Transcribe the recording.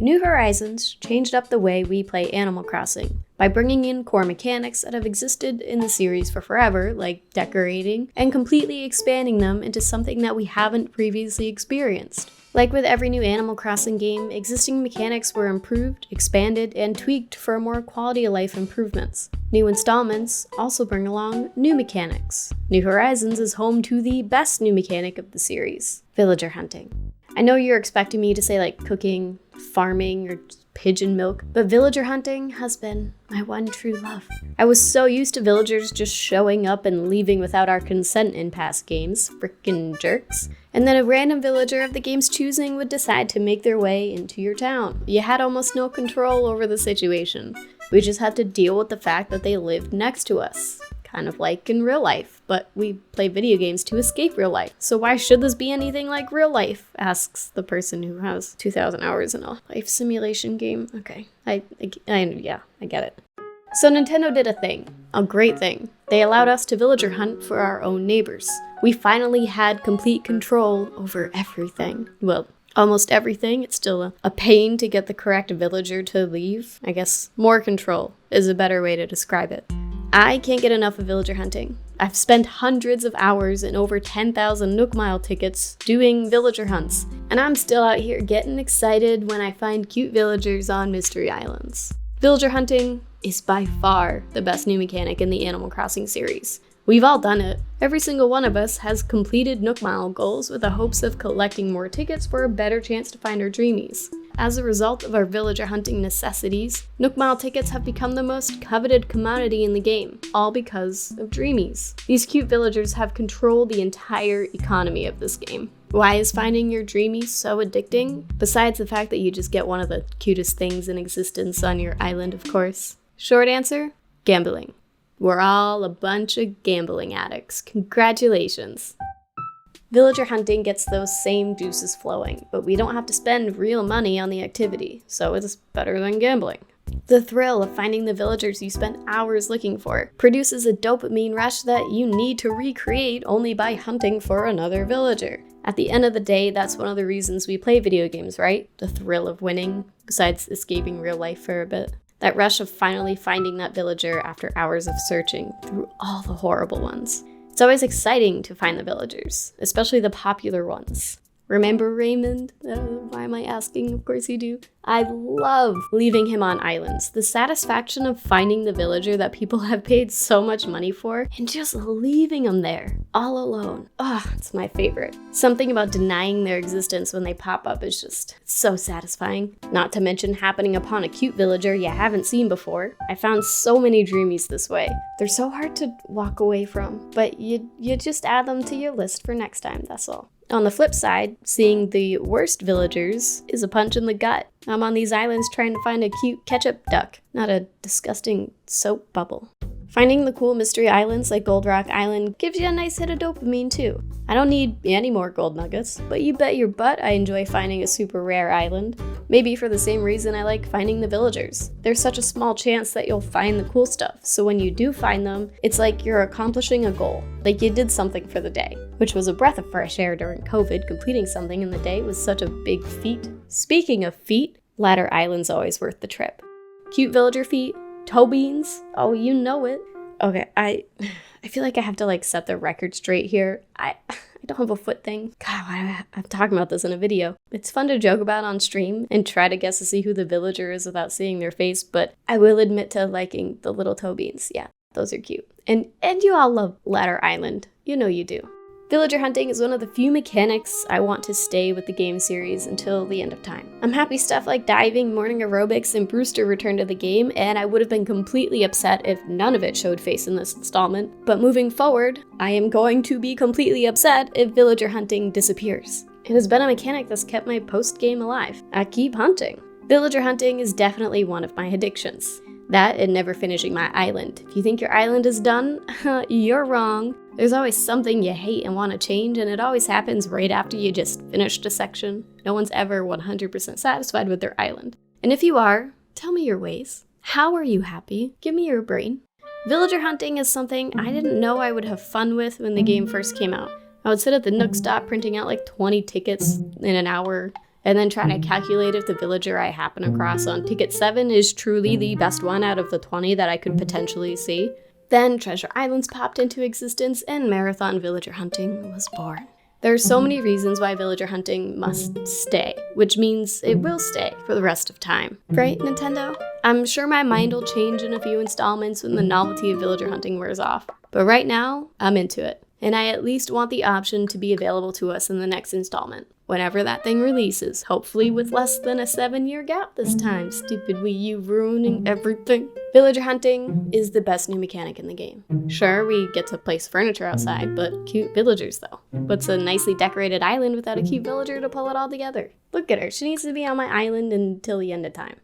New Horizons changed up the way we play Animal Crossing by bringing in core mechanics that have existed in the series for forever, like decorating, and completely expanding them into something that we haven't previously experienced. Like with every new Animal Crossing game, existing mechanics were improved, expanded, and tweaked for more quality of life improvements. New installments also bring along new mechanics. New Horizons is home to the best new mechanic of the series, villager hunting. I know you're expecting me to say like cooking, farming, or pigeon milk, but villager hunting has been my one true love. I was so used to villagers just showing up and leaving without our consent in past games, frickin' jerks. And then a random villager of the game's choosing would decide to make their way into your town. You had almost no control over the situation. We just had to deal with the fact that they lived next to us. Kind of like in real life, but we play video games to escape real life. So why should this be anything like real life? Asks the person who has 2,000 hours in a life simulation game. Okay, I get it. So Nintendo did a thing, a great thing. They allowed us to villager hunt for our own neighbors. We finally had complete control over everything. Well, almost everything. It's still a pain to get the correct villager to leave. I guess more control is a better way to describe it. I can't get enough of villager hunting. I've spent hundreds of hours and over 10,000 Nook Mile tickets doing villager hunts, and I'm still out here getting excited when I find cute villagers on mystery islands. Villager hunting is by far the best new mechanic in the Animal Crossing series. We've all done it. Every single one of us has completed Nook Mile goals with the hopes of collecting more tickets for a better chance to find our dreamies. As a result of our villager hunting necessities, Nook Mile tickets have become the most coveted commodity in the game, all because of dreamies. These cute villagers have controlled the entire economy of this game. Why is finding your dreamies so addicting? Besides the fact that you just get one of the cutest things in existence on your island, of course. Short answer, gambling. We're all a bunch of gambling addicts. Congratulations. Villager hunting gets those same juices flowing, but we don't have to spend real money on the activity, so it's better than gambling. The thrill of finding the villagers you spent hours looking for produces a dopamine rush that you need to recreate only by hunting for another villager. At the end of the day, that's one of the reasons we play video games, right? The thrill of winning, besides escaping real life for a bit. That rush of finally finding that villager after hours of searching through all the horrible ones. It's always exciting to find the villagers, especially the popular ones. Remember Raymond? Why am I asking? Of course you do. I love leaving him on islands. The satisfaction of finding the villager that people have paid so much money for and just leaving him there, all alone. It's my favorite. Something about denying their existence when they pop up is just so satisfying. Not to mention happening upon a cute villager you haven't seen before. I found so many dreamies this way. They're so hard to walk away from, but you just add them to your list for next time, that's all. On the flip side, seeing the worst villagers is a punch in the gut. I'm on these islands trying to find a cute ketchup duck, not a disgusting soap bubble. Finding the cool mystery islands like Gold Rock Island gives you a nice hit of dopamine too. I don't need any more gold nuggets, but you bet your butt I enjoy finding a super rare island. Maybe for the same reason I like finding the villagers. There's such a small chance that you'll find the cool stuff, so when you do find them, it's like you're accomplishing a goal, like you did something for the day, which was a breath of fresh air during COVID. Completing something in the day was such a big feat. Speaking of feat, Ladder Island's always worth the trip. Cute villager feet, toe beans, oh you know it. Okay, I feel like I have to set the record straight here. I don't have a foot thing. God, I'm talking about this in a video. It's fun to joke about on stream and try to guess to see who the villager is without seeing their face, but I will admit to liking the little toe beans. Yeah, those are cute. And you all love Ladder Island. You know you do. Villager hunting is one of the few mechanics I want to stay with the game series until the end of time. I'm happy stuff like diving, morning aerobics, and Brewster returned to the game, and I would have been completely upset if none of it showed face in this installment. But moving forward, I am going to be completely upset if villager hunting disappears. It has been a mechanic that's kept my post-game alive. I keep hunting. Villager hunting is definitely one of my addictions. That and never finishing my island. If you think your island is done, you're wrong. There's always something you hate and want to change, and it always happens right after you just finished a section. No one's ever 100% satisfied with their island. And if you are, tell me your ways. How are you happy? Give me your brain. Villager hunting is something I didn't know I would have fun with when the game first came out. I would sit at the Nook stop printing out 20 tickets in an hour and then try to calculate if the villager I happen across on ticket 7 is truly the best one out of the 20 that I could potentially see. Then Treasure Islands popped into existence and marathon villager hunting was born. There are so many reasons why villager hunting must stay, which means it will stay for the rest of time. Right, Nintendo? I'm sure my mind will change in a few installments when the novelty of villager hunting wears off, but right now, I'm into it. And I at least want the option to be available to us in the next installment, whenever that thing releases, hopefully with less than a 7-year gap this time. Stupid Wii U ruining everything. Villager hunting is the best new mechanic in the game. Sure, we get to place furniture outside, but cute villagers though. What's a nicely decorated island without a cute villager to pull it all together? Look at her, she needs to be on my island until the end of time.